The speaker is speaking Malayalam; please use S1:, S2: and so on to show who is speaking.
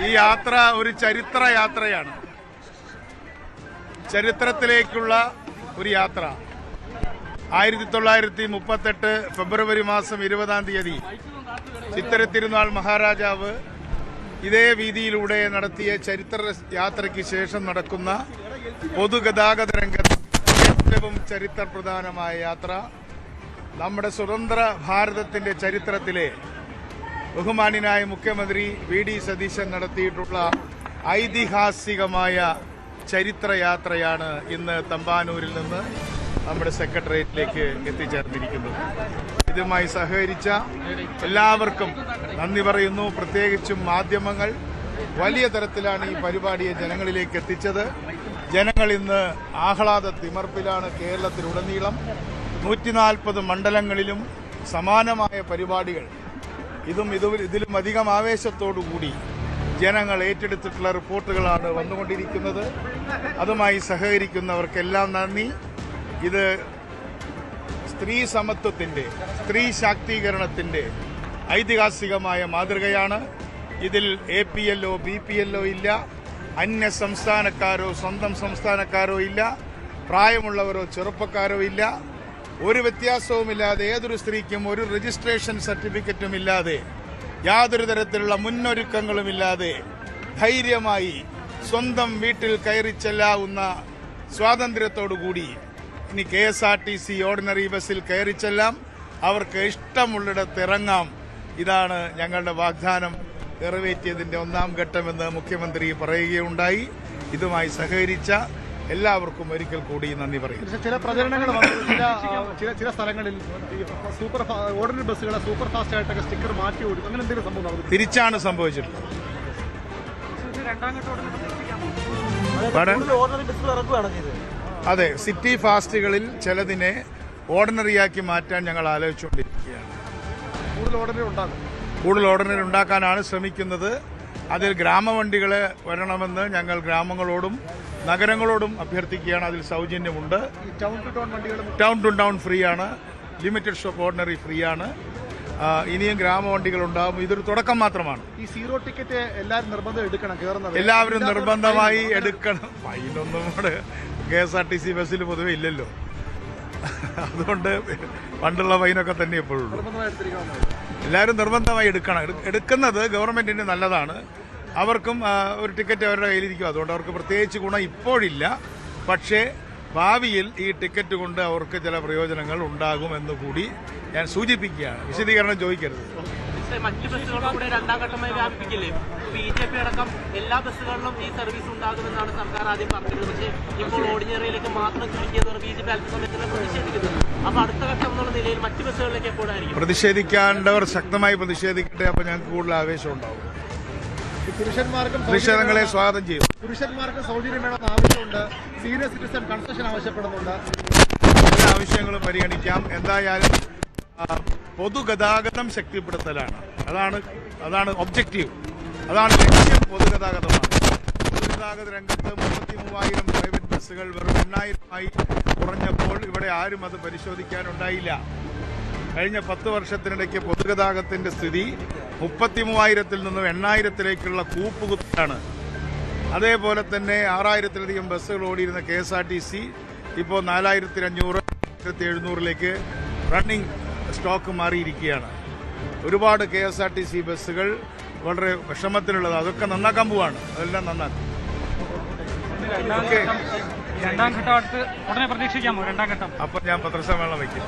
S1: ഈ യാത്ര ഒരു ചരിത്ര യാത്രയാണ്. ചരിത്രത്തിലേക്കുള്ള ഒരു യാത്ര. 1938 ഫെബ്രുവരി മാസം 20-ാം തീയതി ചിത്തിര തിരുനാൾ മഹാരാജാവ് ഇതേ വീതിയിലൂടെ നടത്തിയ ചരിത്ര യാത്രയ്ക്ക് ശേഷം നടക്കുന്ന പൊതുഗതാഗത രംഗത്ത് ഏറ്റവും ചരിത്രപ്രധാനമായ യാത്ര നമ്മുടെ സ്വതന്ത്ര ഭാരതത്തിന്റെ ചരിത്രത്തിലെ ബഹുമാന്യനായ മുഖ്യമന്ത്രി വി ഡി സതീശൻ നടത്തിയിട്ടുള്ള ഐതിഹാസികമായ ചരിത്രയാത്രയാണ് ഇന്ന് തമ്പാനൂരിൽ നിന്ന് നമ്മുടെ സെക്രട്ടേറിയറ്റിലേക്ക് എത്തിച്ചേർന്നിരിക്കുന്നത്. ഇതുമായി സഹകരിച്ച എല്ലാവർക്കും നന്ദി പറയുന്നു. പ്രത്യേകിച്ചും മാധ്യമങ്ങൾ വലിയ തരത്തിലാണ് ഈ പരിപാടിയെ ജനങ്ങളിലേക്ക് എത്തിച്ചത്. ജനങ്ങൾ ഇന്ന് ആഹ്ലാദ തിമർപ്പിലാണ്. കേരളത്തിലുടനീളം 140 മണ്ഡലങ്ങളിലും സമാനമായ പരിപാടികൾ ഇതിലും അധികം ആവേശത്തോടുകൂടി ജനങ്ങൾ ഏറ്റെടുത്തിട്ടുള്ള റിപ്പോർട്ടുകളാണ് വന്നുകൊണ്ടിരിക്കുന്നത്. അതുമായി സഹകരിക്കുന്നവർക്കെല്ലാം നന്ദി. ഇത് സ്ത്രീ സമത്വത്തിന്റെ, സ്ത്രീ ശാക്തീകരണത്തിന്റെ ഐതിഹാസികമായ മാതൃകയാണ്. ഇതിൽ APLO BPLO ഇല്ല, അന്യ സംസ്ഥാനക്കാരോ സ്വന്തം സംസ്ഥാനക്കാരോ ഇല്ല, പ്രായമുള്ളവരോ ചെറുപ്പക്കാരോ ഇല്ല. ഒരു വ്യത്യാസവുമില്ലാതെ ഏതൊരു സ്ത്രീക്കും ഒരു രജിസ്ട്രേഷൻ സർട്ടിഫിക്കറ്റും ഇല്ലാതെ, യാതൊരു തരത്തിലുള്ള മുന്നൊരുക്കങ്ങളുമില്ലാതെ ധൈര്യമായി സ്വന്തം വീട്ടിൽ കയറി ചെല്ലാവുന്ന സ്വാതന്ത്ര്യത്തോടുകൂടി ഇനി KSRTC ഓർഡിനറി ബസ്സിൽ കയറി ചെല്ലാം, അവർക്ക് ഇഷ്ടമുള്ളിടത്ത് ഇറങ്ങാം. ഇതാണ് ഞങ്ങളുടെ വാഗ്ദാനം നിറവേറ്റിയതിന്റെ 1-ാം ഘട്ടമെന്ന് മുഖ്യമന്ത്രി പറയുകയുണ്ടായി. ഇതുമായി സഹകരിച്ച എല്ലാവർക്കും ഒരിക്കൽ കൂടി നന്ദി പറയുന്നു.
S2: ചില പ്രചരണങ്ങൾ ചില സ്ഥലങ്ങളിൽ സൂപ്പർ ഓർഡിനറി ബസ്സുകളെ സൂപ്പർ ഫാസ്റ്റ് ആയിട്ടൊക്കെ സ്റ്റിക്കർ മാറ്റി കൊടുക്കും, അങ്ങനെ എന്തെങ്കിലും സംഭവം
S1: തിരിച്ചാണ് സംഭവിച്ചിട്ടുള്ളത്. അതെ, സിറ്റി ഫാസ്റ്റുകളിൽ ചിലതിനെ ഓർഡിനറിയാക്കി മാറ്റാൻ ഞങ്ങൾ ആലോചിച്ചുകൊണ്ടിരിക്കുകയാണ്. കൂടുതൽ ഓർഡിനറി ഉണ്ടാക്കാനാണ് ശ്രമിക്കുന്നത്. അതിൽ ഗ്രാമവണ്ടികളെ വരണമെന്ന് ഞങ്ങൾ ഗ്രാമങ്ങളോടും നഗരങ്ങളോടും അഭ്യർത്ഥിക്കുകയാണ്. അതിൽ സൗജന്യമുണ്ട്. ടൗൺ ടു ടൗൺ ഫ്രീ ആണ്. ലിമിറ്റഡ് സ്റ്റോപ്പ് ഓർഡിനറി ഫ്രീ ആണ്. ഇനിയും ഗ്രാമവണ്ടികൾ ഉണ്ടാകും. ഇതൊരു തുടക്കം മാത്രമാണ്.
S2: ഈ സീറോ ടിക്കറ്റ്
S1: എല്ലാവരും നിർബന്ധമായി എടുക്കണം. ഫൈനൊന്നും കൂടെ KSRTC ബസ്സിൽ പൊതുവെ ഇല്ലല്ലോ. അതുകൊണ്ട് പണ്ടുള്ള ഫൈനൊക്കെ തന്നെ എപ്പോഴുള്ളൂ. എല്ലാവരും നിർബന്ധമായി എടുക്കുന്നത് ഗവൺമെന്റിന് നല്ലതാണ്. അവർക്കും ഒരു ടിക്കറ്റ് അവരുടെ കയ്യിലിരിക്കും. അതുകൊണ്ട് അവർക്ക് പ്രത്യേകിച്ച് ഗുണം ഇപ്പോഴില്ല. പക്ഷേ ഭാവിയിൽ ഈ ടിക്കറ്റ് കൊണ്ട് അവർക്ക് ചില പ്രയോജനങ്ങൾ ഉണ്ടാകുമെന്ന് കൂടി ഞാൻ സൂചിപ്പിക്കുകയാണ്. വിശദീകരണം ചോദിക്കരുത്.
S3: മറ്റ് ബസ്സുകളും കൂടെ 2-ാം ഘട്ടമായി വ്യാപിപ്പിക്കില്ലേ? BJP അടക്കം എല്ലാ ബസ്സുകളിലും ഈ സർവീസ് ഉണ്ടാകുമെന്നാണ് സർക്കാർ ആദ്യം പറഞ്ഞത്. പക്ഷേ ഇപ്പോൾ ഓർഡിനറിയിലേക്ക് മാത്രം ചുരുക്കിയെന്ന് BJP അല്പസമയത്തിന് പ്രതിഷേധിക്കുന്നത്. അപ്പൊ അടുത്ത ഘട്ടം എന്നുള്ള നിലയിൽ മറ്റ് ബസ്സുകളിലേക്ക് എപ്പോഴായിരിക്കും?
S1: പ്രതിഷേധിക്കേണ്ടവർ ശക്തമായി പ്രതിഷേധിക്കട്ടെ. അപ്പൊ ഞങ്ങൾക്ക് കൂടുതൽ ആവേശം ഉണ്ടാവും. പ്രതിഷേധങ്ങളെ സ്വാഗതം ചെയ്യും.
S2: പുരുഷന്മാർക്ക് സൗകര്യം വേണമെന്ന് ആവശ്യമുണ്ട്. സീനിയർ സിറ്റിസൺ കൺസെഷൻ ആവശ്യപ്പെടുന്നുണ്ട്.
S1: എല്ലാ ആവശ്യങ്ങളും പരിഗണിക്കാം. എന്തായാലും പൊതുഗതാഗതം ശക്തിപ്പെടുത്തലാണ്. അതാണ് ഒബ്ജക്റ്റീവ്, അതാണ് ലക്ഷ്യം. പൊതുഗതാഗതമാണ്. പൊതുഗതാഗത രംഗത്ത് 33,000 പ്രൈവറ്റ് ബസ്സുകൾ വെറും 8,000-ആയി കുറഞ്ഞപ്പോൾ ഇവിടെ ആരും അത് പരിശോധിക്കാനുണ്ടായില്ല. കഴിഞ്ഞ 10 വർഷത്തിനിടയ്ക്ക് പൊതുഗതാഗതത്തിന്റെ സ്ഥിതി 33,000-ൽ നിന്നും 8,000-ലേക്കുള്ള കൂപ്പുകുത്താണ്. അതേപോലെ തന്നെ 6,000-ലധികം ബസ്സുകൾ ഓടിയിരുന്ന KSRTC ഇപ്പോൾ 4,500, 4,700-ലേക്ക് റണ്ണിംഗ് സ്റ്റോക്ക് മാറിയിരിക്കുകയാണ്. ഒരുപാട് KSRTC ബസ്സുകൾ വളരെ വിഷമത്തിലുള്ളത്. അതൊക്കെ നന്നാക്കാൻ പോവാണ്. അതെല്ലാം നന്നാക്കും.
S4: രണ്ടാം ഘട്ടം ഉടനെ പ്രതീക്ഷിക്കാമോ? 2-ാം ഘട്ടം
S1: അപ്പം ഞാൻ പത്രസമ്മേളനം വയ്ക്കും.